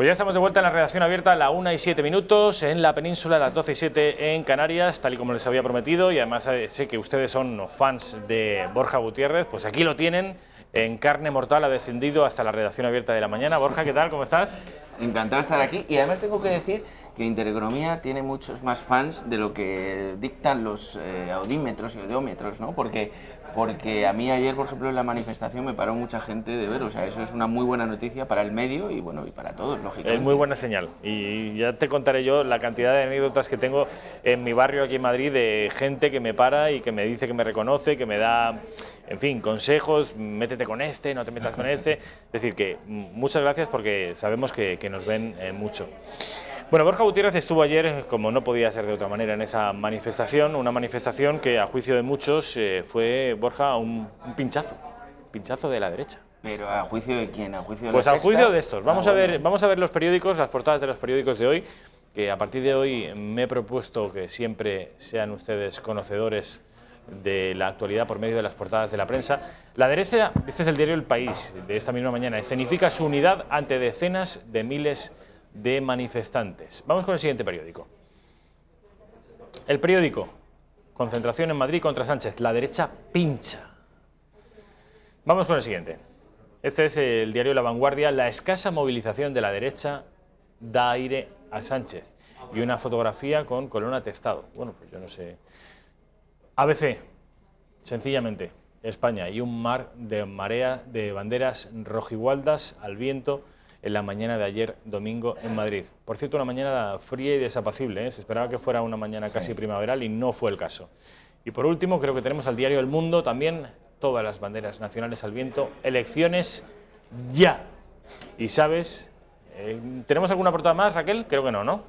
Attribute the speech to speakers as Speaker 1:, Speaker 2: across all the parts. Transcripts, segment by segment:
Speaker 1: Pues ya estamos de vuelta en la redacción abierta a la 1:07, en la península, a las 12:07 en Canarias, tal y como les había prometido, y además sé que ustedes son fans de Borja Gutiérrez, pues aquí lo tienen, en carne mortal, ha descendido hasta la redacción abierta de la mañana. Borja, ¿qué tal? ¿Cómo estás?
Speaker 2: Encantado de estar aquí, y además tengo que decir que Intereconomía tiene muchos más fans de lo que dictan los audímetros y odómetros, ¿no? Porque a mí ayer, por ejemplo, en la manifestación me paró mucha gente de ver, o sea, eso es una muy buena noticia para el medio y bueno, y para todos, lógicamente.
Speaker 1: Es muy buena señal, y ya te contaré yo la cantidad de anécdotas que tengo en mi barrio aquí en Madrid de gente que me para y que me dice que me reconoce, que me da, en fin, consejos, métete con este, no te metas con este. Es decir, que muchas gracias porque sabemos que nos ven mucho. Bueno, Borja Gutiérrez estuvo ayer, como no podía ser de otra manera, en esa manifestación, una manifestación que a juicio de muchos fue, Borja, un pinchazo de la derecha.
Speaker 2: ¿Pero a juicio de quién? ¿A juicio de
Speaker 1: Pues
Speaker 2: la
Speaker 1: a
Speaker 2: Sexta?
Speaker 1: juicio de estos. Vamos a ver los periódicos, las portadas de los periódicos de hoy, que a partir de hoy me he propuesto que siempre sean ustedes conocedores de la actualidad por medio de las portadas de la prensa. La derecha, este es el diario El País, de esta misma mañana, escenifica su unidad ante decenas de miles de manifestantes. Vamos con el siguiente periódico. El periódico, concentración en Madrid contra Sánchez, la derecha pincha. Vamos con el siguiente. Este es el diario La Vanguardia, la escasa movilización de la derecha da aire a Sánchez. Y una fotografía con Colón atestado. Bueno, pues yo no sé. ABC, sencillamente, España y un mar de marea de banderas rojigualdas al viento en la mañana de ayer domingo en Madrid. Por cierto, una mañana fría y desapacible, ¿eh? Se esperaba que fuera una mañana casi primaveral y no fue el caso. Y por último, creo que tenemos al diario El Mundo también, todas las banderas nacionales al viento, elecciones ya. Y sabes, ¿tenemos alguna portada más, Raquel? Creo que no, ¿no?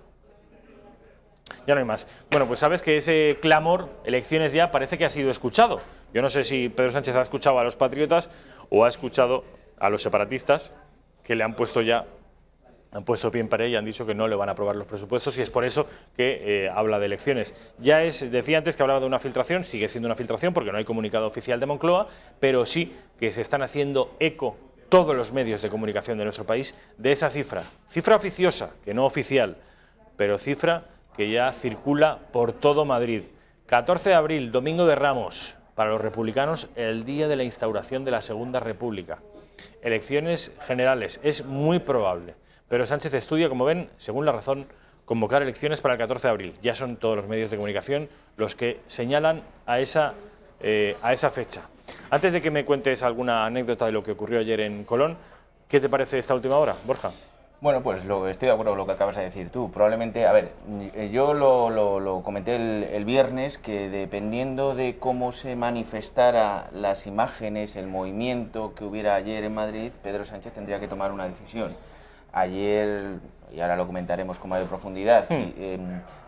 Speaker 1: Ya no hay más. Bueno, pues sabes que ese clamor, elecciones ya, parece que ha sido escuchado. Yo no sé si Pedro Sánchez ha escuchado a los patriotas o ha escuchado a los separatistas, que le han puesto pie en pared y han dicho que no le van a aprobar los presupuestos, y es por eso que habla de elecciones. Decía antes que hablaba de una filtración, sigue siendo una filtración porque no hay comunicado oficial de Moncloa, pero sí que se están haciendo eco todos los medios de comunicación de nuestro país de esa cifra oficiosa, que no oficial, pero cifra que ya circula por todo Madrid. 14 de abril, Domingo de Ramos, para los republicanos, el día de la instauración de la Segunda República. Elecciones generales, es muy probable, pero Sánchez estudia, como ven, según La Razón, convocar elecciones para el 14 de abril. Ya son todos los medios de comunicación los que señalan a esa fecha. Antes de que me cuentes alguna anécdota de lo que ocurrió ayer en Colón, ¿qué te parece esta última hora, Borja?
Speaker 2: Bueno, pues estoy de acuerdo con lo que acabas de decir tú. Probablemente, a ver, yo lo comenté el viernes, que dependiendo de cómo se manifestara las imágenes, el movimiento que hubiera ayer en Madrid, Pedro Sánchez tendría que tomar una decisión. Ayer, y ahora lo comentaremos con mayor profundidad,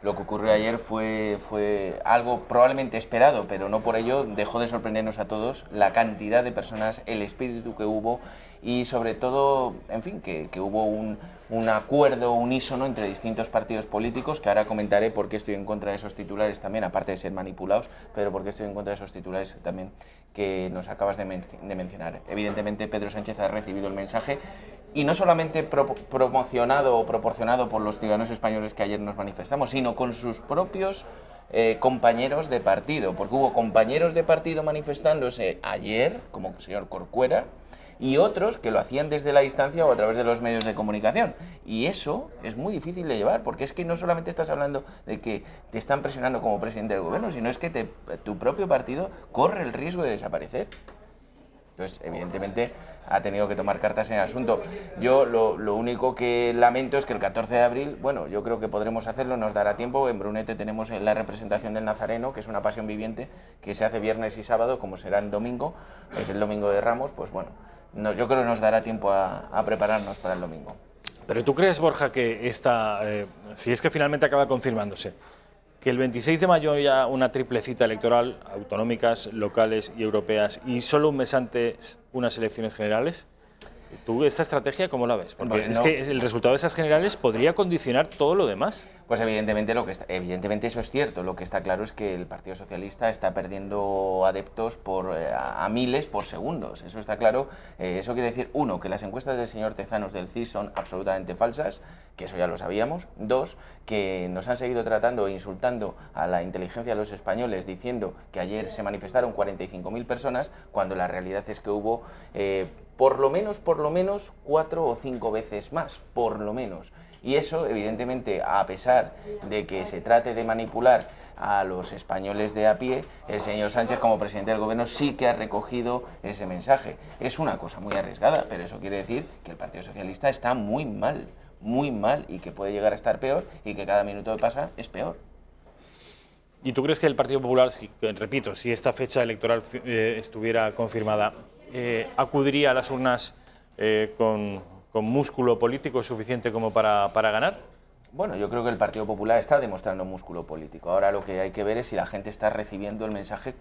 Speaker 2: lo que ocurrió ayer fue algo probablemente esperado, pero no por ello dejó de sorprendernos a todos la cantidad de personas, el espíritu que hubo y sobre todo, en fin, que hubo un acuerdo unísono entre distintos partidos políticos, que ahora comentaré por qué estoy en contra de esos titulares también, aparte de ser manipulados, pero por qué estoy en contra de esos titulares también que nos acabas de mencionar. Evidentemente Pedro Sánchez ha recibido el mensaje, y no solamente promocionado o proporcionado por los ciudadanos españoles que ayer nos manifestamos, sino con sus propios compañeros de partido, porque hubo compañeros de partido manifestándose ayer, como el señor Corcuera, y otros que lo hacían desde la distancia o a través de los medios de comunicación. Y eso es muy difícil de llevar, porque es que no solamente estás hablando de que te están presionando como presidente del gobierno, sino es que tu propio partido corre el riesgo de desaparecer. Entonces, evidentemente, ha tenido que tomar cartas en el asunto. Yo lo único que lamento es que el 14 de abril, bueno, yo creo que podremos hacerlo, nos dará tiempo. En Brunete tenemos la representación del Nazareno, que es una pasión viviente, que se hace viernes y sábado, como será el domingo, es el Domingo de Ramos, pues bueno, yo creo que nos dará tiempo a prepararnos para el domingo.
Speaker 1: Pero ¿tú crees, Borja, que si es que finalmente acaba confirmándose, que el 26 de mayo haya una triple cita electoral, autonómicas, locales y europeas, y solo un mes antes unas elecciones generales? ¿Tú esta estrategia cómo la ves? Porque
Speaker 2: Bueno,
Speaker 1: es que el resultado de esas generales podría condicionar todo lo demás.
Speaker 2: Pues evidentemente eso es cierto. Lo que está claro es que el Partido Socialista está perdiendo adeptos a miles por segundos. Eso está claro. Eso quiere decir, uno, que las encuestas del señor Tezanos del CIS son absolutamente falsas, que eso ya lo sabíamos. Dos, que nos han seguido tratando e insultando a la inteligencia de los españoles diciendo que ayer se manifestaron 45.000 personas, cuando la realidad es que hubo por lo menos 4 o 5 veces más, por lo menos. Y eso, evidentemente, a pesar de que se trate de manipular a los españoles de a pie, el señor Sánchez, como presidente del gobierno, sí que ha recogido ese mensaje. Es una cosa muy arriesgada, pero eso quiere decir que el Partido Socialista está muy mal, y que puede llegar a estar peor, y que cada minuto que pasa es peor.
Speaker 1: ¿Y tú crees que el Partido Popular, repito, si esta fecha electoral estuviera confirmada, acudiría a las urnas con músculo político suficiente como para ganar?
Speaker 2: Bueno, yo creo que el Partido Popular está demostrando músculo político. Ahora lo que hay que ver es si la gente está recibiendo el mensaje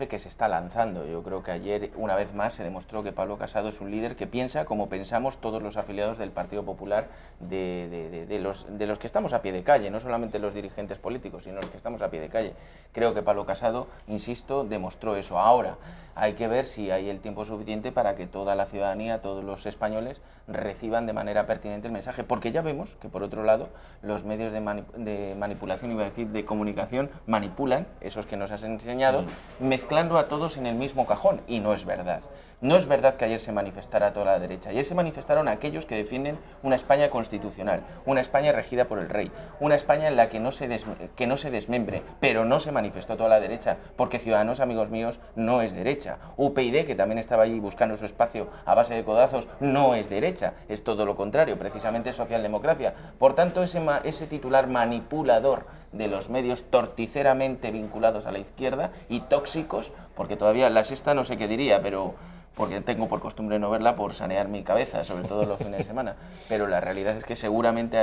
Speaker 2: que se está lanzando. Yo creo que ayer, una vez más, se demostró que Pablo Casado es un líder que piensa como pensamos todos los afiliados del Partido Popular, de los que estamos a pie de calle, no solamente los dirigentes políticos, sino los que estamos a pie de calle. Creo que Pablo Casado, insisto, demostró eso. Ahora, hay que ver si hay el tiempo suficiente para que toda la ciudadanía, todos los españoles, reciban de manera pertinente el mensaje, porque ya vemos que, por otro lado, los medios de manipulación, iba a decir, de comunicación, manipulan, esos que nos has enseñado, mezclando a todos en el mismo cajón, y no es verdad. No es verdad que ayer se manifestara toda la derecha. Ayer se manifestaron aquellos que defienden una España constitucional, una España regida por el rey, una España en la que no se desmembre, pero no se manifestó toda la derecha, porque Ciudadanos, amigos míos, no es derecha. UPyD, que también estaba allí buscando su espacio a base de codazos, no es derecha, es todo lo contrario, precisamente socialdemocracia. Por tanto, ese titular manipulador de los medios torticeramente vinculados a la izquierda y tóxicos, porque todavía La Sexta no sé qué diría, pero porque tengo por costumbre no verla por sanear mi cabeza, sobre todo los fines de semana, pero la realidad es que seguramente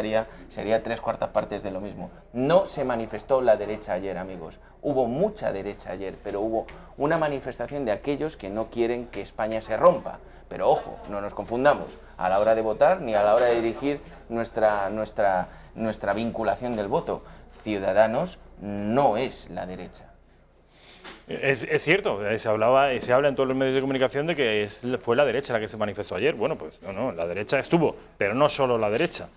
Speaker 2: sería 3/4 partes de lo mismo. No se manifestó la derecha ayer, amigos. Hubo mucha derecha ayer, pero hubo una manifestación de aquellos que no quieren que España se rompa. Pero ojo, no nos confundamos, a la hora de votar ni a la hora de dirigir nuestra vinculación del voto. Ciudadanos no es la derecha.
Speaker 1: Es cierto, se habla en todos los medios de comunicación de que fue la derecha la que se manifestó ayer. Bueno, pues no, la derecha estuvo, pero no solo la derecha.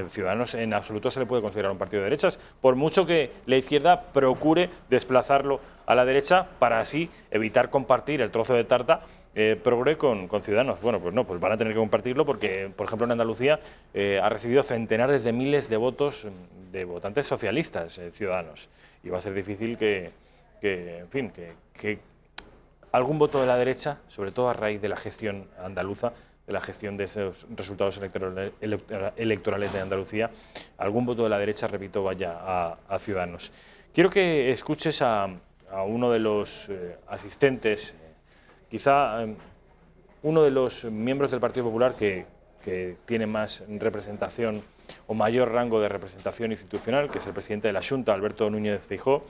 Speaker 1: Ciudadanos en absoluto se le puede considerar un partido de derechas, por mucho que la izquierda procure desplazarlo a la derecha para así evitar compartir el trozo de tarta progre con Ciudadanos. Bueno, pues no, pues van a tener que compartirlo porque, por ejemplo, en Andalucía ha recibido centenares de miles de votos de votantes socialistas, Ciudadanos, y va a ser difícil que algún voto de la derecha, sobre todo a raíz de la gestión andaluza, de la gestión de esos resultados electorales de Andalucía, algún voto de la derecha, repito, vaya a Ciudadanos. Quiero que escuches a uno de los asistentes, quizá uno de los miembros del Partido Popular que tiene más representación o mayor rango de representación institucional, que es el presidente de la Xunta, Alberto Núñez Feijóo,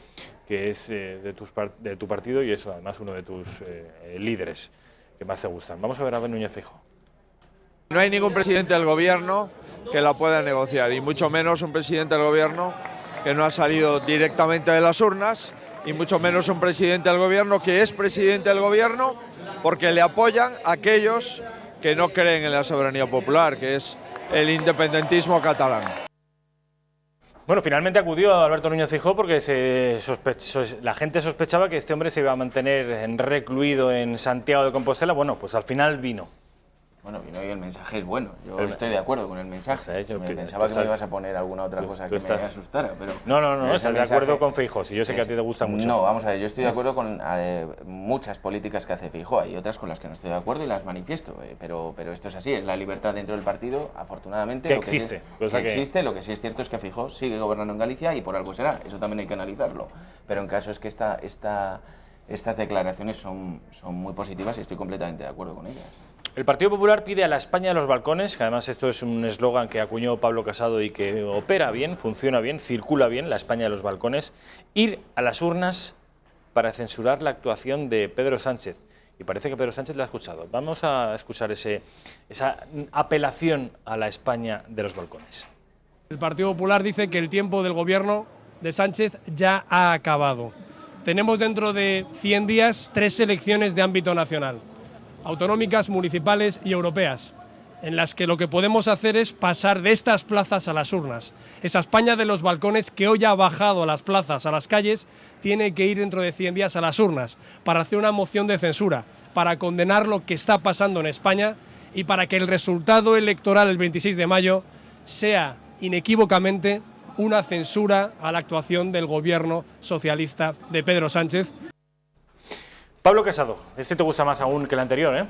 Speaker 1: que es de tu partido y es además uno de tus líderes que más te gustan. Vamos a ver Núñez Feijóo.
Speaker 3: No hay ningún presidente del gobierno que la pueda negociar, y mucho menos un presidente del gobierno que no ha salido directamente de las urnas, y mucho menos un presidente del gobierno que es presidente del gobierno porque le apoyan aquellos que no creen en la soberanía popular, que es el independentismo catalán.
Speaker 1: Bueno, finalmente acudió a Alberto Núñez Feijóo porque la gente sospechaba que este hombre se iba a mantener recluido en Santiago de Compostela. Bueno, pues al final vino.
Speaker 2: Bueno, vino y el mensaje es bueno. Yo estoy de acuerdo con el mensaje. Pensaba que me ibas a poner alguna otra cosa que me asustara, pero...
Speaker 1: No, estás de acuerdo con Feijóo. Si yo sé que a ti te gusta mucho.
Speaker 2: No, vamos a ver, yo estoy de acuerdo con muchas políticas que hace Feijóo. Hay otras con las que no estoy de acuerdo y las manifiesto. Pero esto es así, es la libertad dentro del partido, afortunadamente.
Speaker 1: Que existe.
Speaker 2: Lo que sí es cierto es que Feijóo sigue gobernando en Galicia y por algo será. Eso también hay que analizarlo. Pero en caso es que estas declaraciones son muy positivas y estoy completamente de acuerdo con ellas.
Speaker 1: El Partido Popular pide a la España de los balcones, que además esto es un eslogan que acuñó Pablo Casado y que opera bien, funciona bien, circula bien, la España de los balcones, ir a las urnas para censurar la actuación de Pedro Sánchez. y parece que Pedro Sánchez le ha escuchado. Vamos a escuchar esa apelación a la España de los balcones.
Speaker 4: El Partido Popular dice que el tiempo del gobierno de Sánchez ya ha acabado. Tenemos dentro de 100 días 3 elecciones de ámbito nacional, autonómicas, municipales y europeas, en las que lo que podemos hacer es pasar de estas plazas a las urnas. Esa España de los balcones que hoy ha bajado a las plazas, a las calles, tiene que ir dentro de 100 días a las urnas para hacer una moción de censura, para condenar lo que está pasando en España y para que el resultado electoral el 26 de mayo sea inequívocamente una censura a la actuación del gobierno socialista de Pedro Sánchez.
Speaker 1: Pablo Casado, este te gusta más aún que el anterior, ¿eh?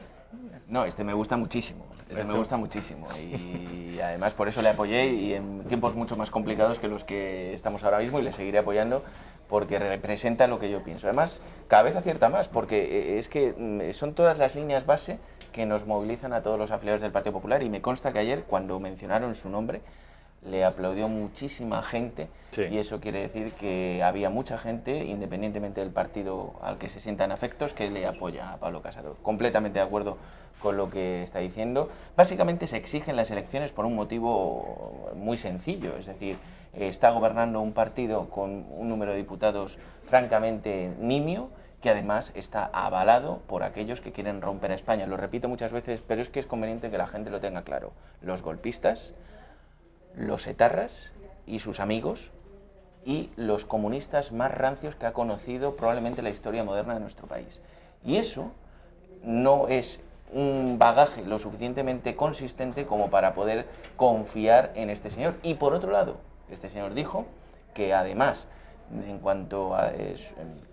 Speaker 2: No, este me gusta muchísimo. Me gusta muchísimo y además por eso le apoyé y en tiempos mucho más complicados que los que estamos ahora mismo, y le seguiré apoyando porque representa lo que yo pienso. Además, cada vez acierta más porque es que son todas las líneas base que nos movilizan a todos los afiliados del Partido Popular, y me consta que ayer, cuando mencionaron su nombre, le aplaudió muchísima gente, sí. Y eso quiere decir que había mucha gente, independientemente del partido al que se sientan afectos, que le apoya a Pablo Casado. Completamente de acuerdo con lo que está diciendo. Básicamente se exigen las elecciones por un motivo muy sencillo, es decir, está gobernando un partido con un número de diputados francamente nimio, que además está avalado por aquellos que quieren romper a España. Lo repito muchas veces, pero es que es conveniente que la gente lo tenga claro. Los golpistas, los etarras y sus amigos, y los comunistas más rancios que ha conocido probablemente la historia moderna de nuestro país. Y eso no es un bagaje lo suficientemente consistente como para poder confiar en este señor. Y por otro lado, este señor dijo que además, en cuanto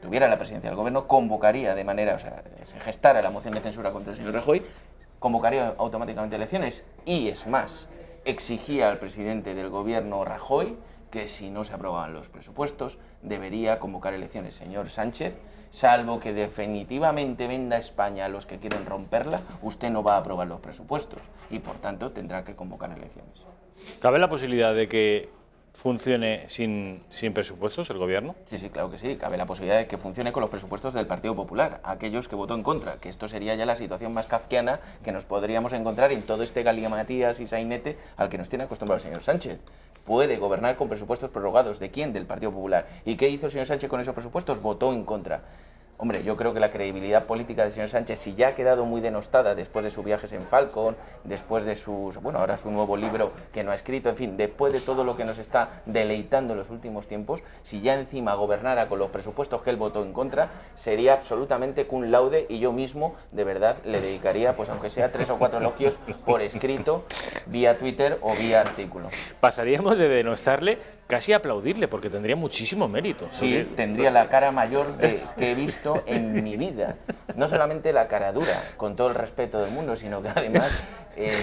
Speaker 2: tuviera la presidencia del gobierno, convocaría de manera, o sea, se gestara la moción de censura contra el señor Rajoy, convocaría automáticamente elecciones. Y es más, exigía al presidente del gobierno, Rajoy, que si no se aprobaban los presupuestos debería convocar elecciones. Señor Sánchez, salvo que definitivamente venda España a los que quieren romperla, usted no va a aprobar los presupuestos y por tanto tendrá que convocar elecciones.
Speaker 1: ¿Cabe la posibilidad de que funcione sin presupuestos el gobierno?
Speaker 2: Sí, claro que sí. Cabe la posibilidad de que funcione con los presupuestos del Partido Popular, aquellos que votó en contra, que esto sería ya la situación más kafkiana que nos podríamos encontrar en todo este galimatías y sainete al que nos tiene acostumbrado el señor Sánchez. Puede gobernar con presupuestos prorrogados. ¿De quién? Del Partido Popular. ¿Y qué hizo el señor Sánchez con esos presupuestos? Votó en contra. Hombre, yo creo que la credibilidad política del señor Sánchez, si ya ha quedado muy denostada después de sus viajes en Falcon, después de ahora su nuevo libro que no ha escrito, en fin, después de todo lo que nos está deleitando en los últimos tiempos, si ya encima gobernara con los presupuestos que él votó en contra, sería absolutamente cum laude, y yo mismo, de verdad, le dedicaría, pues aunque sea 3 o 4 elogios por escrito, vía Twitter o vía artículo.
Speaker 1: Pasaríamos de denostarle casi a aplaudirle, porque tendría muchísimo mérito.
Speaker 2: Sí, tendría la cara mayor que he visto en mi vida. No solamente la cara dura, con todo el respeto del mundo, sino que además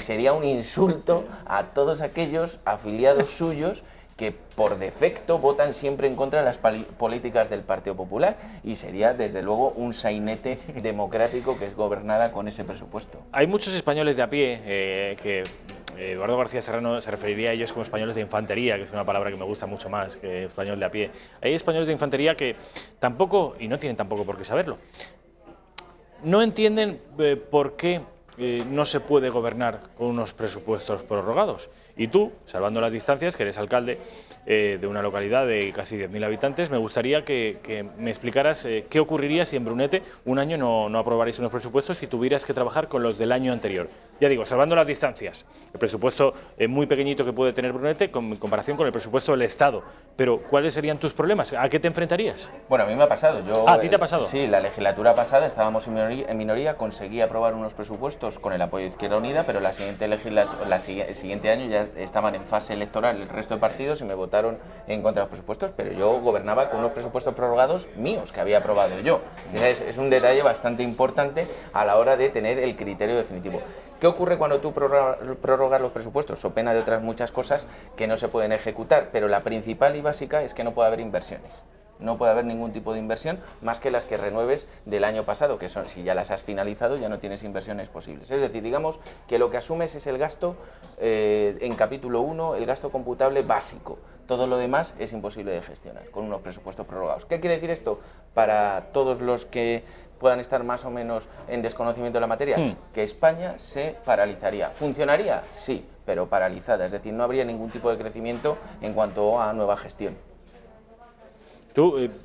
Speaker 2: sería un insulto a todos aquellos afiliados suyos que por defecto votan siempre en contra de las políticas del Partido Popular, y sería desde luego un sainete democrático que gobernara con ese presupuesto.
Speaker 1: Hay muchos españoles de a pie que Eduardo García Serrano se referiría a ellos como españoles de infantería, que es una palabra que me gusta mucho más que español de a pie. Hay españoles de infantería que tampoco, y no tienen tampoco por qué saberlo, no entienden por qué no se puede gobernar con unos presupuestos prorrogados. Y tú, salvando las distancias, que eres alcalde de una localidad de casi 10.000 habitantes, me gustaría que me explicaras qué ocurriría si en Brunete un año no aprobarais unos presupuestos y tuvieras que trabajar con los del año anterior. Ya digo, salvando las distancias, el presupuesto muy pequeñito que puede tener Brunete en comparación con el presupuesto del Estado. Pero, ¿cuáles serían tus problemas? ¿A qué te enfrentarías?
Speaker 2: Bueno, a mí me ha pasado.
Speaker 1: ¿A ti te ha pasado?
Speaker 2: Sí, la legislatura pasada estábamos en minoría, conseguí aprobar unos presupuestos con el apoyo de Izquierda Unida, pero el siguiente año ya estaban en fase electoral el resto de partidos y me votaron en contra de los presupuestos, pero yo gobernaba con unos presupuestos prorrogados míos que había aprobado yo. Es un detalle bastante importante a la hora de tener el criterio definitivo. ¿Qué ocurre cuando tú prorrogas los presupuestos? So pena de otras muchas cosas que no se pueden ejecutar, pero la principal y básica es que no puede haber inversiones. No puede haber ningún tipo de inversión más que las que renueves del año pasado, que son, si ya las has finalizado, ya no tienes inversiones posibles. Es decir, digamos que lo que asumes es el gasto en capítulo 1, el gasto computable básico. Todo lo demás es imposible de gestionar con unos presupuestos prorrogados. ¿Qué quiere decir esto para todos los que puedan estar más o menos en desconocimiento de la materia? Que España se paralizaría. ¿Funcionaría? Sí, pero paralizada. Es decir, no habría ningún tipo de crecimiento en cuanto a nueva gestión.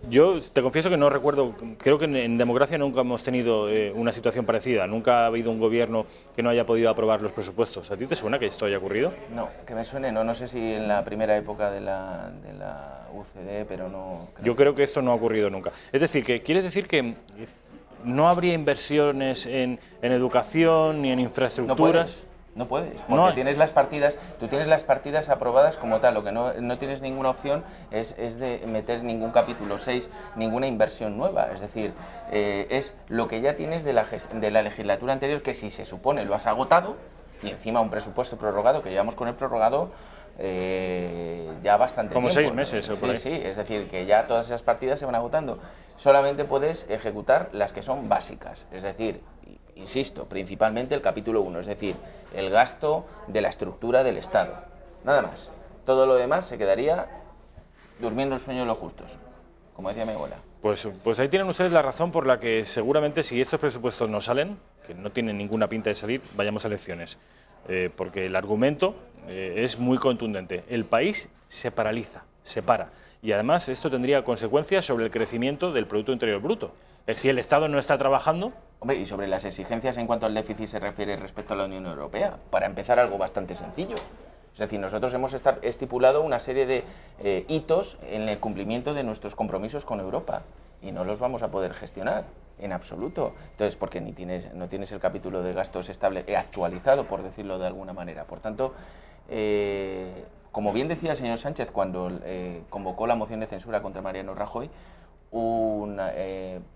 Speaker 1: Yo te confieso que no recuerdo, creo que en democracia nunca hemos tenido una situación parecida, nunca ha habido un gobierno que no haya podido aprobar los presupuestos. ¿A ti te suena que esto haya ocurrido?
Speaker 2: No, que me suene, no sé si en la primera época de la UCD, pero no...
Speaker 1: Yo creo que esto no ha ocurrido nunca. Es decir, ¿quieres decir que no habría inversiones en educación ni en infraestructuras?
Speaker 2: No puedes, porque tienes las partidas, tú tienes las partidas aprobadas como tal, lo que no tienes ninguna opción es de meter ningún capítulo 6, ninguna inversión nueva, es decir, es lo que ya tienes de la legislatura anterior, que si se supone lo has agotado, y encima un presupuesto prorrogado, que llevamos con el prorrogado ya bastante
Speaker 1: como
Speaker 2: tiempo.
Speaker 1: 6 meses o por ahí.
Speaker 2: Sí, es decir, que ya todas esas partidas se van agotando. Solamente puedes ejecutar las que son básicas, es decir, insisto, principalmente el capítulo 1, es decir, el gasto de la estructura del Estado. Nada más. Todo lo demás se quedaría durmiendo el sueño de los justos, como decía mi abuela.
Speaker 1: Pues ahí tienen ustedes la razón por la que seguramente si estos presupuestos no salen, que no tienen ninguna pinta de salir, vayamos a elecciones. Porque el argumento es muy contundente. El país se paraliza, se para. Y además esto tendría consecuencias sobre el crecimiento del Producto Interior Bruto. Si el Estado no está trabajando...
Speaker 2: Hombre, y sobre las exigencias en cuanto al déficit se refiere respecto a la Unión Europea, para empezar algo bastante sencillo. Es decir, nosotros hemos estipulado una serie de hitos en el cumplimiento de nuestros compromisos con Europa y no los vamos a poder gestionar en absoluto. Entonces, porque no tienes el capítulo de gastos actualizado, por decirlo de alguna manera. Por tanto, como bien decía el señor Sánchez cuando convocó la moción de censura contra Mariano Rajoy, un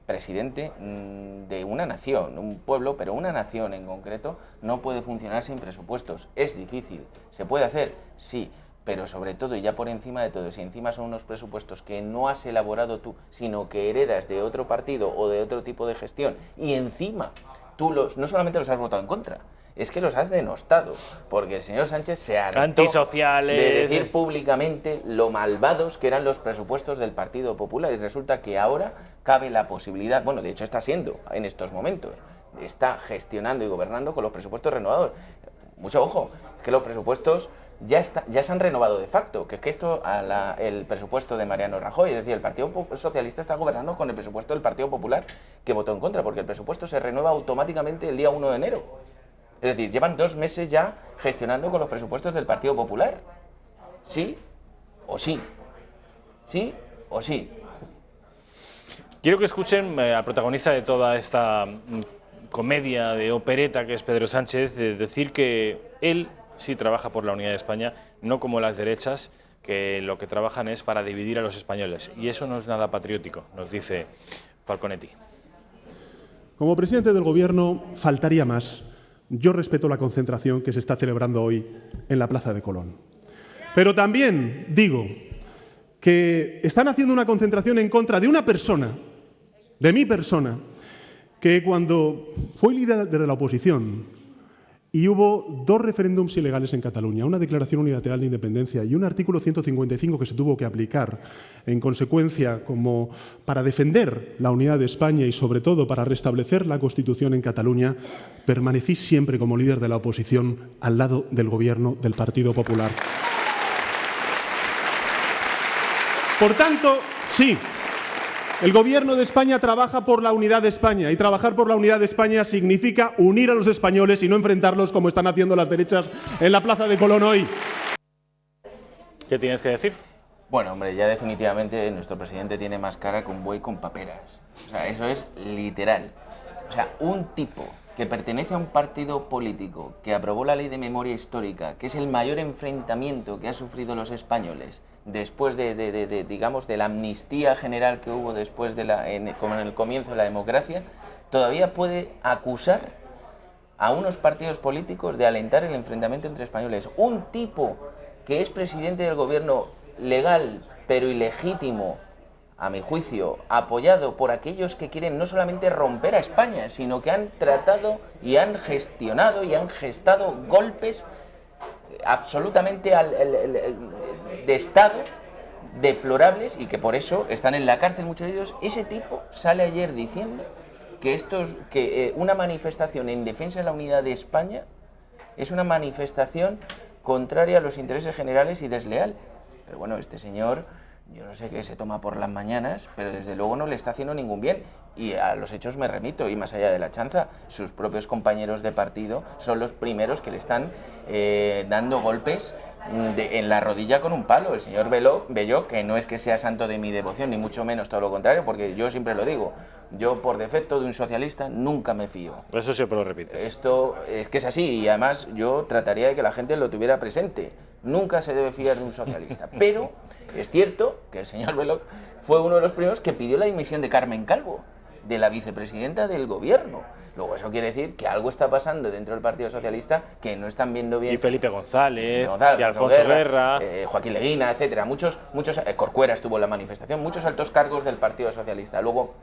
Speaker 2: presidente de una nación, un pueblo, pero una nación en concreto, no puede funcionar sin presupuestos. Es difícil. ¿Se puede hacer? Sí, pero sobre todo y ya por encima de todo, si encima son unos presupuestos que no has elaborado tú, sino que heredas de otro partido o de otro tipo de gestión, y encima tú no solamente los has votado en contra, es que los has denostado, porque el señor Sánchez se hartó
Speaker 1: antisociales
Speaker 2: de decir públicamente lo malvados que eran los presupuestos del Partido Popular, y resulta que ahora cabe la posibilidad, bueno, de hecho está siendo en estos momentos, está gestionando y gobernando con los presupuestos renovados. Mucho ojo, es que los presupuestos ya se han renovado de facto, que es que el presupuesto de Mariano Rajoy, es decir, el Partido Socialista está gobernando con el presupuesto del Partido Popular, que votó en contra, porque el presupuesto se renueva automáticamente el día 1 de enero. Es decir, llevan 2 meses ya gestionando con los presupuestos del Partido Popular. ¿Sí o sí? ¿Sí o sí?
Speaker 1: Quiero que escuchen al protagonista de toda esta comedia de opereta que es Pedro Sánchez, decir que él sí trabaja por la unidad de España, no como las derechas, que lo que trabajan es para dividir a los españoles. Y eso no es nada patriótico, nos dice Falconetti.
Speaker 5: Como presidente del Gobierno, faltaría más. Yo respeto la concentración que se está celebrando hoy en la Plaza de Colón. Pero también digo que están haciendo una concentración en contra de una persona, de mi persona, que cuando fue líder de la oposición y hubo 2 referéndums ilegales en Cataluña, una declaración unilateral de independencia y un artículo 155 que se tuvo que aplicar en consecuencia como para defender la unidad de España y sobre todo para restablecer la Constitución en Cataluña, permanecí siempre como líder de la oposición al lado del Gobierno del Partido Popular. Por tanto, sí, el Gobierno de España trabaja por la unidad de España, y trabajar por la unidad de España significa unir a los españoles y no enfrentarlos como están haciendo las derechas en la Plaza de Colón hoy.
Speaker 1: ¿Qué tienes que decir?
Speaker 2: Bueno, hombre, ya definitivamente nuestro presidente tiene más cara que un buey con paperas. O sea, eso es literal. O sea, un tipo que pertenece a un partido político que aprobó la ley de memoria histórica, que es el mayor enfrentamiento que han sufrido los españoles después digamos, de la amnistía general que hubo después como en el comienzo de la democracia, todavía puede acusar a unos partidos políticos de alentar el enfrentamiento entre españoles. Un tipo que es presidente del gobierno legal, pero ilegítimo, a mi juicio, apoyado por aquellos que quieren no solamente romper a España, sino que han tratado y han gestionado y han gestado golpes absolutamente de Estado deplorables y que por eso están en la cárcel muchos de ellos. Ese tipo sale ayer diciendo que una manifestación en defensa de la unidad de España es una manifestación contraria a los intereses generales y desleal. Pero bueno, este señor, yo no sé qué se toma por las mañanas, pero desde luego no le está haciendo ningún bien. Y a los hechos me remito, y más allá de la chanza, sus propios compañeros de partido son los primeros que le están dando golpes en la rodilla con un palo. El señor Belloc, que no es que sea santo de mi devoción, ni mucho menos, todo lo contrario, porque yo siempre lo digo, yo por defecto de un socialista nunca me fío.
Speaker 1: Eso siempre lo repites.
Speaker 2: Esto es que es así, y además yo trataría de que la gente lo tuviera presente. Nunca se debe fiar de un socialista. Pero es cierto que el señor Belloc fue uno de los primeros que pidió la dimisión de Carmen Calvo, de la vicepresidenta del gobierno. Luego eso quiere decir que algo está pasando dentro del Partido Socialista que no están viendo bien.
Speaker 1: Y Felipe González, y Alfonso Guerra,
Speaker 2: Joaquín Leguina, etcétera. Muchos Corcuera estuvo en la manifestación, muchos altos cargos del Partido Socialista. Luego,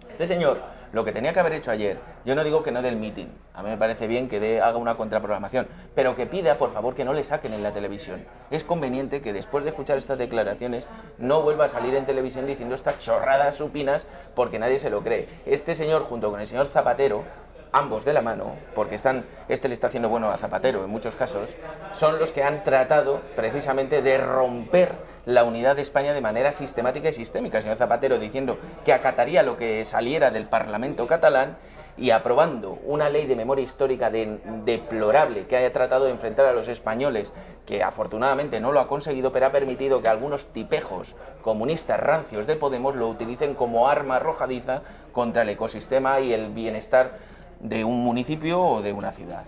Speaker 2: este señor, lo que tenía que haber hecho ayer, yo no digo que no dé el mitin, a mí me parece bien que haga una contraprogramación, pero que pida, por favor, que no le saquen en la televisión. Es conveniente que después de escuchar estas declaraciones no vuelva a salir en televisión diciendo estas chorradas supinas porque nadie se lo cree. Este señor, junto con el señor Zapatero, ambos de la mano, porque este le está haciendo bueno a Zapatero en muchos casos, son los que han tratado precisamente de romper la unidad de España de manera sistemática y sistémica. El señor Zapatero diciendo que acataría lo que saliera del Parlamento catalán y aprobando una ley de memoria histórica deplorable que haya tratado de enfrentar a los españoles, que afortunadamente no lo ha conseguido, pero ha permitido que algunos tipejos comunistas rancios de Podemos lo utilicen como arma arrojadiza contra el ecosistema y el bienestar de un municipio o de una ciudad.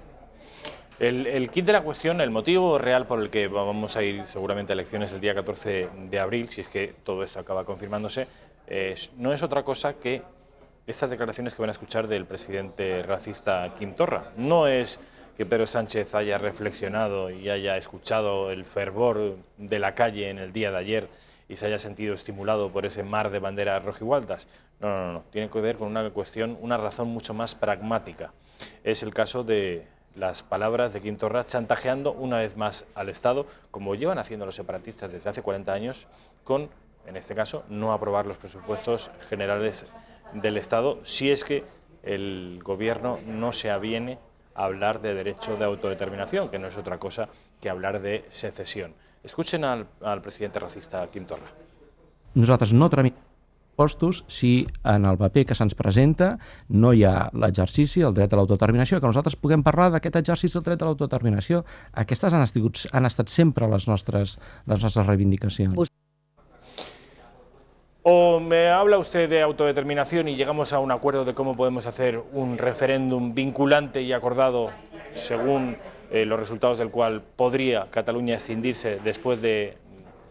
Speaker 1: El kit de la cuestión, el motivo real por el que vamos a ir seguramente a elecciones el día 14 de abril, si es que todo esto acaba confirmándose, no es otra cosa que estas declaraciones que van a escuchar del presidente racista Quim Torra. No es que Pedro Sánchez haya reflexionado y haya escuchado el fervor de la calle en el día de ayer y se haya sentido estimulado por ese mar de banderas rojigualdas. No. Tiene que ver con una cuestión, una razón mucho más pragmática. Es el caso de las palabras de Quim Torra chantajeando una vez más al Estado, como llevan haciendo los separatistas desde hace 40 años, con, en este caso, no aprobar los presupuestos generales del Estado, si es que el Gobierno no se aviene a hablar de derecho de autodeterminación, que no es otra cosa que hablar de secesión. Escuchen al presidente racista Quim Torra.
Speaker 6: Nosaltres no tramitem pressupostos si en el paper que se'ns presenta no hi ha l'exercici del dret a l'autodeterminació, que nosaltres puguem parlar d'aquest exercici del dret a l'autodeterminació. Aquestes han estat sempre les nostres reivindicacions.
Speaker 1: O me habla usted de autodeterminación y llegamos a un acuerdo de cómo podemos hacer un referéndum vinculante y acordado según los resultados del cual podría Cataluña escindirse después de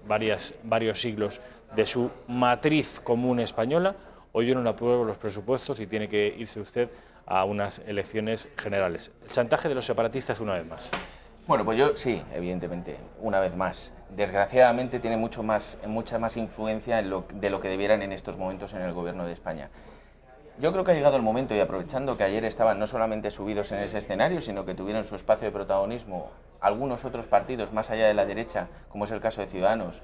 Speaker 1: varios siglos de su matriz común española, o yo no apruebo los presupuestos y tiene que irse usted a unas elecciones generales. El chantaje de los separatistas una vez más.
Speaker 2: Bueno, pues yo sí, evidentemente, una vez más. Desgraciadamente tiene mucha más influencia de lo que debieran en estos momentos en el Gobierno de España. Yo creo que ha llegado el momento, y aprovechando que ayer estaban no solamente subidos en ese escenario, sino que tuvieron su espacio de protagonismo algunos otros partidos más allá de la derecha, como es el caso de Ciudadanos,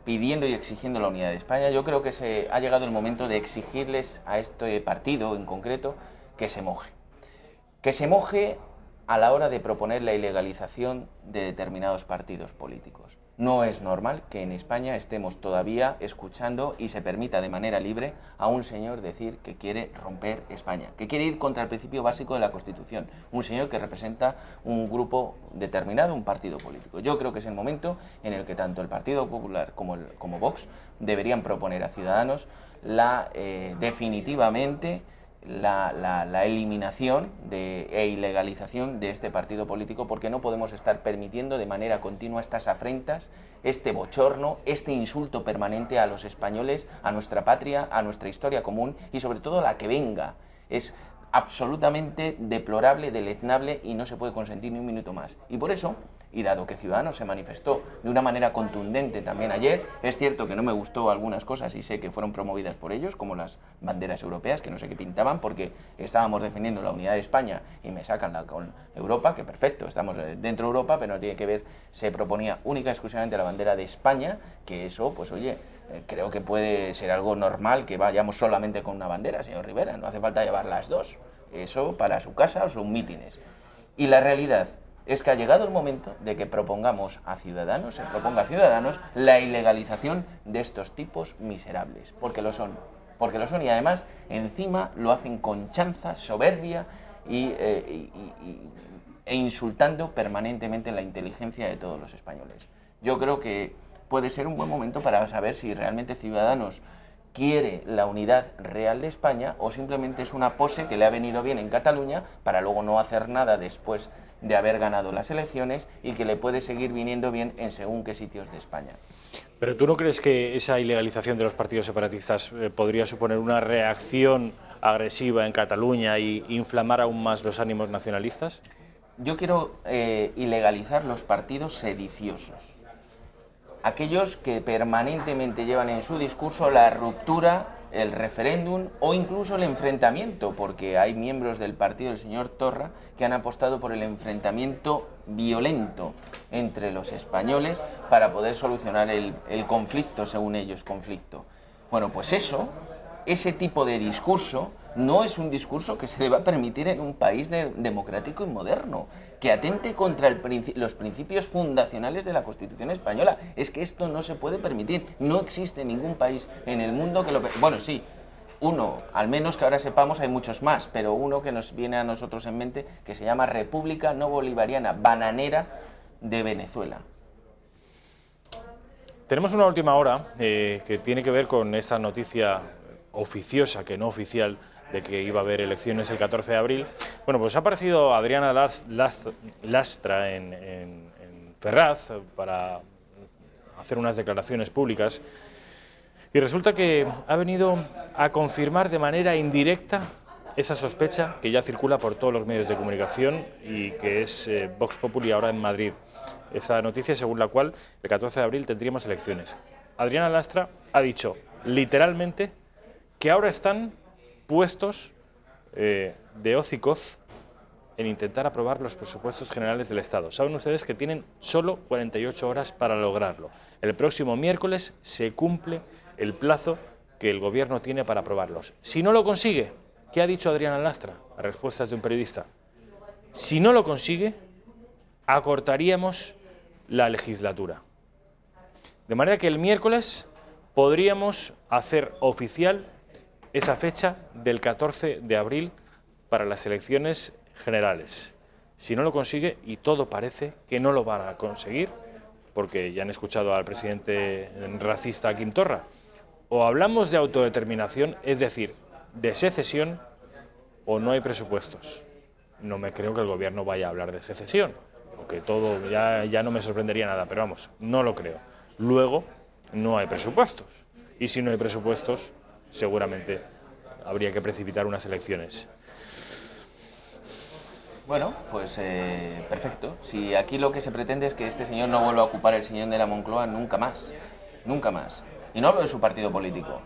Speaker 2: pidiendo y exigiendo la unidad de España, yo creo que ha llegado el momento de exigirles a este partido en concreto que se moje. Que se moje a la hora de proponer la ilegalización de determinados partidos políticos. No es normal que en España estemos todavía escuchando y se permita de manera libre a un señor decir que quiere romper España, que quiere ir contra el principio básico de la Constitución, un señor que representa un grupo determinado, un partido político. Yo creo que es el momento en el que tanto el Partido Popular como Vox deberían proponer a Ciudadanos definitivamente la eliminación e ilegalización de este partido político, porque no podemos estar permitiendo de manera continua estas afrentas, este bochorno, este insulto permanente a los españoles, a nuestra patria, a nuestra historia común y sobre todo a la que venga. Es absolutamente deplorable, deleznable y no se puede consentir ni un minuto más. Y por eso Y dado que Ciudadanos se manifestó de una manera contundente también ayer, es cierto que no me gustó algunas cosas y sé que fueron promovidas por ellos, como las banderas europeas, que no sé qué pintaban, porque estábamos defendiendo la unidad de España y me sacan con Europa, que perfecto, estamos dentro de Europa, pero no tiene que ver, se proponía única y exclusivamente la bandera de España, que eso, pues oye, creo que puede ser algo normal que vayamos solamente con una bandera, señor Rivera, no hace falta llevar las dos, eso para su casa o sus mítines. Y la realidad es que ha llegado el momento de que propongamos a Ciudadanos, se proponga a Ciudadanos la ilegalización de estos tipos miserables, porque lo son y además encima lo hacen con chanza, soberbia e insultando permanentemente la inteligencia de todos los españoles. Yo creo que puede ser un buen momento para saber si realmente Ciudadanos quiere la unidad real de España o simplemente es una pose que le ha venido bien en Cataluña para luego no hacer nada después de haber ganado las elecciones y que le puede seguir viniendo bien en según qué sitios de España.
Speaker 1: ¿Pero tú no crees que esa ilegalización de los partidos separatistas podría suponer una reacción agresiva en Cataluña y inflamar aún más los ánimos nacionalistas?
Speaker 2: Yo quiero ilegalizar los partidos sediciosos. Aquellos que permanentemente llevan en su discurso la ruptura, el referéndum o incluso el enfrentamiento, porque hay miembros del partido del señor Torra que han apostado por el enfrentamiento violento entre los españoles para poder solucionar el conflicto, según ellos, conflicto. Bueno, pues ese tipo de discurso no es un discurso que se deba permitir en un país democrático y moderno, que atente contra los principios fundacionales de la Constitución española. Es que esto no se puede permitir. No existe ningún país en el mundo que lo... Bueno, sí, uno, al menos que ahora sepamos, hay muchos más, pero uno que nos viene a nosotros en mente, que se llama República No Bolivariana Bananera de Venezuela.
Speaker 1: Tenemos una última hora que tiene que ver con esa noticia oficiosa, que no oficial, de que iba a haber elecciones el 14 de abril. Bueno, pues ha aparecido Adriana Lastra en Ferraz para hacer unas declaraciones públicas y resulta que ha venido a confirmar de manera indirecta esa sospecha que ya circula por todos los medios de comunicación y que es Vox Populi ahora en Madrid. Esa noticia según la cual el 14 de abril tendríamos elecciones. Adriana Lastra ha dicho literalmente que ahora están puestos de hoz y coz en intentar aprobar los presupuestos generales del Estado. Saben ustedes que tienen solo 48 horas para lograrlo. El próximo miércoles se cumple el plazo que el Gobierno tiene para aprobarlos. Si no lo consigue, ¿qué ha dicho Adriana Lastra? A respuestas de un periodista. Si no lo consigue, acortaríamos la legislatura. De manera que el miércoles podríamos hacer oficial esa fecha del 14 de abril para las elecciones generales. Si no lo consigue, y todo parece que no lo van a conseguir, porque ya han escuchado al presidente racista Quim Torra, o hablamos de autodeterminación, es decir, de secesión, o no hay presupuestos. No me creo que el Gobierno vaya a hablar de secesión, porque todo ya no me sorprendería nada, pero vamos, no lo creo. Luego, no hay presupuestos, y si no hay presupuestos, seguramente habría que precipitar unas elecciones.
Speaker 2: Bueno, pues perfecto. Si aquí lo que se pretende es que este señor no vuelva a ocupar el sillón de la Moncloa nunca más. Nunca más. Y no hablo de su partido político.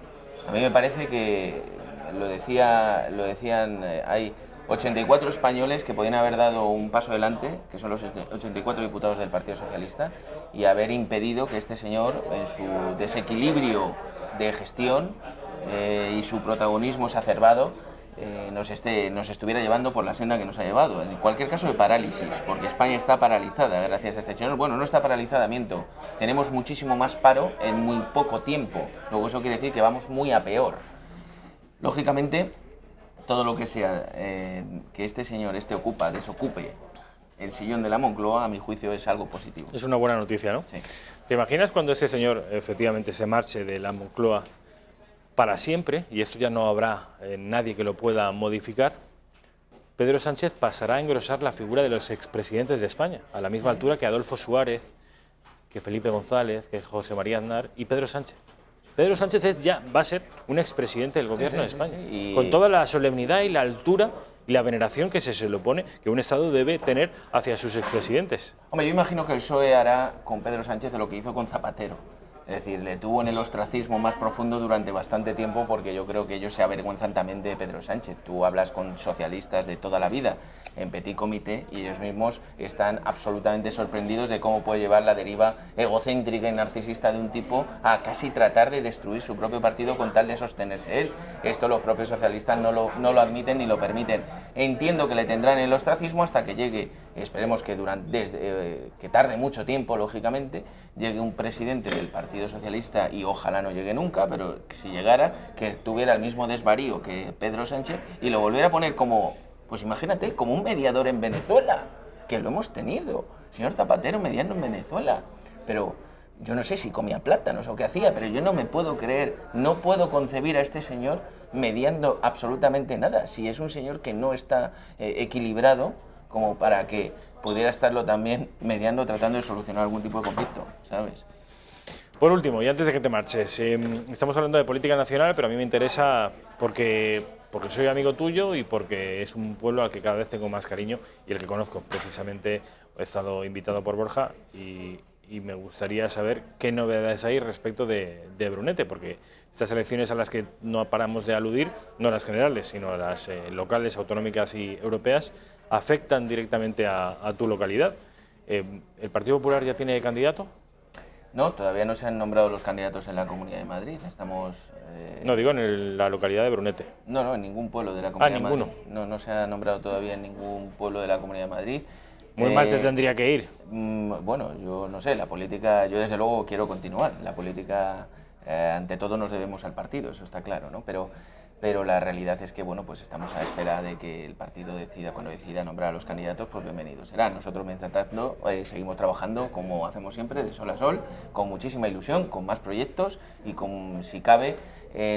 Speaker 2: A mí me parece que, lo decían, hay 84 españoles que podían haber dado un paso adelante, que son los 84 diputados del Partido Socialista, y haber impedido que este señor, en su desequilibrio de gestión y su protagonismo exacerbado, nos estuviera llevando por la senda que nos ha llevado. En cualquier caso de parálisis, porque España está paralizada gracias a este señor. Bueno, no está paralizada, miento. Tenemos muchísimo más paro en muy poco tiempo. Luego eso quiere decir que vamos muy a peor. Lógicamente, todo lo que sea que este señor desocupe el sillón de la Moncloa, a mi juicio es algo positivo.
Speaker 1: Es una buena noticia, ¿no?
Speaker 2: Sí.
Speaker 1: ¿Te imaginas cuando ese señor efectivamente se marche de la Moncloa para siempre, y esto ya no habrá nadie que lo pueda modificar? Pedro Sánchez pasará a engrosar la figura de los expresidentes de España, a la misma altura que Adolfo Suárez, que Felipe González, que José María Aznar y Pedro Sánchez. Pedro Sánchez ya va a ser un expresidente del Gobierno de España,
Speaker 2: sí.
Speaker 1: con toda la solemnidad y la altura y la veneración que se supone que un Estado debe tener hacia sus expresidentes.
Speaker 2: Hombre, yo imagino que el PSOE hará con Pedro Sánchez lo que hizo con Zapatero. Es decir, le tuvo en el ostracismo más profundo durante bastante tiempo, porque yo creo que ellos se avergüenzan también de Pedro Sánchez. Tú hablas con socialistas de toda la vida en petit comité y ellos mismos están absolutamente sorprendidos de cómo puede llevar la deriva egocéntrica y narcisista de un tipo a casi tratar de destruir su propio partido con tal de sostenerse él. Esto los propios socialistas no lo admiten ni lo permiten. Entiendo que le tendrán el ostracismo hasta que llegue, esperemos que que tarde mucho tiempo, lógicamente, llegue un presidente del Partido Socialista, y ojalá no llegue nunca, pero si llegara, que tuviera el mismo desvarío que Pedro Sánchez y lo volviera a poner como, pues imagínate, como un mediador en Venezuela, que lo hemos tenido, señor Zapatero mediando en Venezuela, pero yo no sé si comía plátanos o qué hacía, pero yo no me puedo creer, no puedo concebir a este señor mediando absolutamente nada, si es un señor que no está equilibrado como para que pudiera estarlo también mediando, tratando de solucionar algún tipo de conflicto, ¿sabes?
Speaker 1: Por último, y antes de que te marches, estamos hablando de política nacional, pero a mí me interesa porque soy amigo tuyo y porque es un pueblo al que cada vez tengo más cariño y el que conozco. Precisamente he estado invitado por Borja y me gustaría saber qué novedades hay respecto de Brunete, porque estas elecciones a las que no paramos de aludir, no las generales, sino las locales, autonómicas y europeas, afectan directamente a tu localidad. ¿El Partido Popular ya tiene candidato?
Speaker 2: No, todavía no se han nombrado los candidatos en la Comunidad de Madrid. Estamos...
Speaker 1: No, digo en la localidad de Brunete.
Speaker 2: No, en ningún pueblo de la Comunidad de Madrid.
Speaker 1: ¿Ninguno?
Speaker 2: No se ha nombrado todavía en ningún pueblo de la Comunidad de Madrid.
Speaker 1: Muy mal te tendría que ir.
Speaker 2: Bueno, yo no sé, la política, yo desde luego quiero continuar. La política, ante todo nos debemos al partido, eso está claro, ¿no? Pero la realidad es que, bueno, pues estamos a la espera de que el partido decida, cuando decida nombrar a los candidatos, pues bienvenido será. Nosotros, mientras tanto, seguimos trabajando como hacemos siempre, de sol a sol, con muchísima ilusión, con más proyectos y con, si cabe,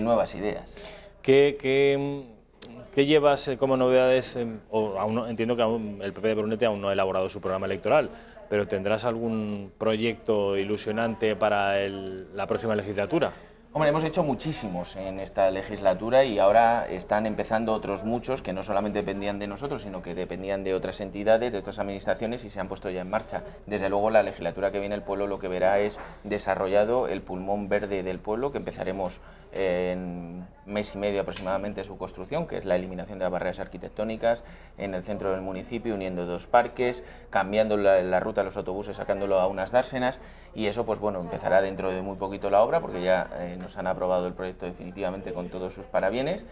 Speaker 2: nuevas ideas.
Speaker 1: ¿Qué llevas como novedades? Entiendo que aún el PP de Brunete aún no ha elaborado su programa electoral, pero ¿tendrás algún proyecto ilusionante para la próxima legislatura?
Speaker 2: Hombre, hemos hecho muchísimos en esta legislatura y ahora están empezando otros muchos que no solamente dependían de nosotros, sino que dependían de otras entidades, de otras administraciones y se han puesto ya en marcha. Desde luego, la legislatura que viene, el pueblo lo que verá es desarrollado el pulmón verde del pueblo, que empezaremos en mes y medio aproximadamente su construcción, que es la eliminación de las barreras arquitectónicas en el centro del municipio, uniendo dos parques, cambiando la ruta de los autobuses, sacándolo a unas dársenas, y eso, pues bueno, empezará dentro de muy poquito la obra, porque ya nos han aprobado el proyecto definitivamente con todos sus parabienes,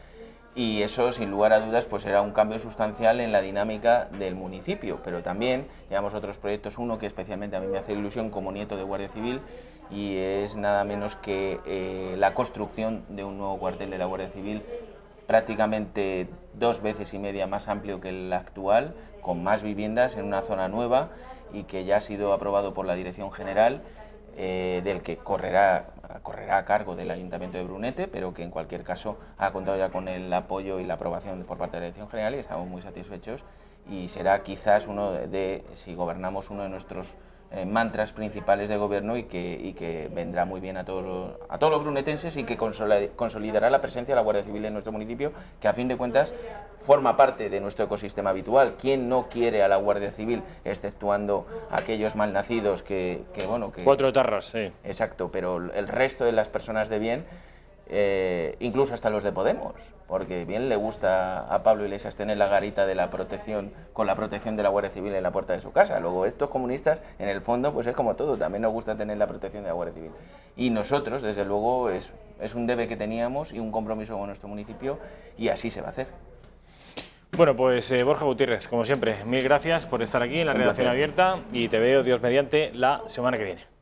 Speaker 2: y eso, sin lugar a dudas, pues será un cambio sustancial en la dinámica del municipio. Pero también llevamos otros proyectos, uno que especialmente a mí me hace ilusión como nieto de Guardia Civil, y es nada menos que la construcción de un nuevo cuartel de la Guardia Civil, prácticamente 2 veces y media más amplio que el actual, con más viviendas en una zona nueva y que ya ha sido aprobado por la Dirección General, del que correrá a cargo del Ayuntamiento de Brunete, pero que en cualquier caso ha contado ya con el apoyo y la aprobación por parte de la Dirección General y estamos muy satisfechos, y será quizás si gobernamos, uno de nuestros mantras principales de gobierno y que vendrá muy bien a todos los brunetenses y que consolidará la presencia de la Guardia Civil en nuestro municipio, que a fin de cuentas forma parte de nuestro ecosistema habitual. ¿Quién no quiere a la Guardia Civil, exceptuando aquellos malnacidos que
Speaker 1: 4 tarras, sí.
Speaker 2: Exacto, pero el resto de las personas de bien, incluso hasta los de Podemos, porque bien le gusta a Pablo Iglesias tener la garita de la protección, con la protección de la Guardia Civil en la puerta de su casa. Luego estos comunistas, en el fondo, pues es como todo, también nos gusta tener la protección de la Guardia Civil. Y nosotros, desde luego, es un debe que teníamos y un compromiso con nuestro municipio, y así se va a hacer.
Speaker 1: Bueno, pues Borja Gutiérrez, como siempre, mil gracias por estar aquí en la Redacción Abierta, y te veo, Dios mediante, la semana que viene.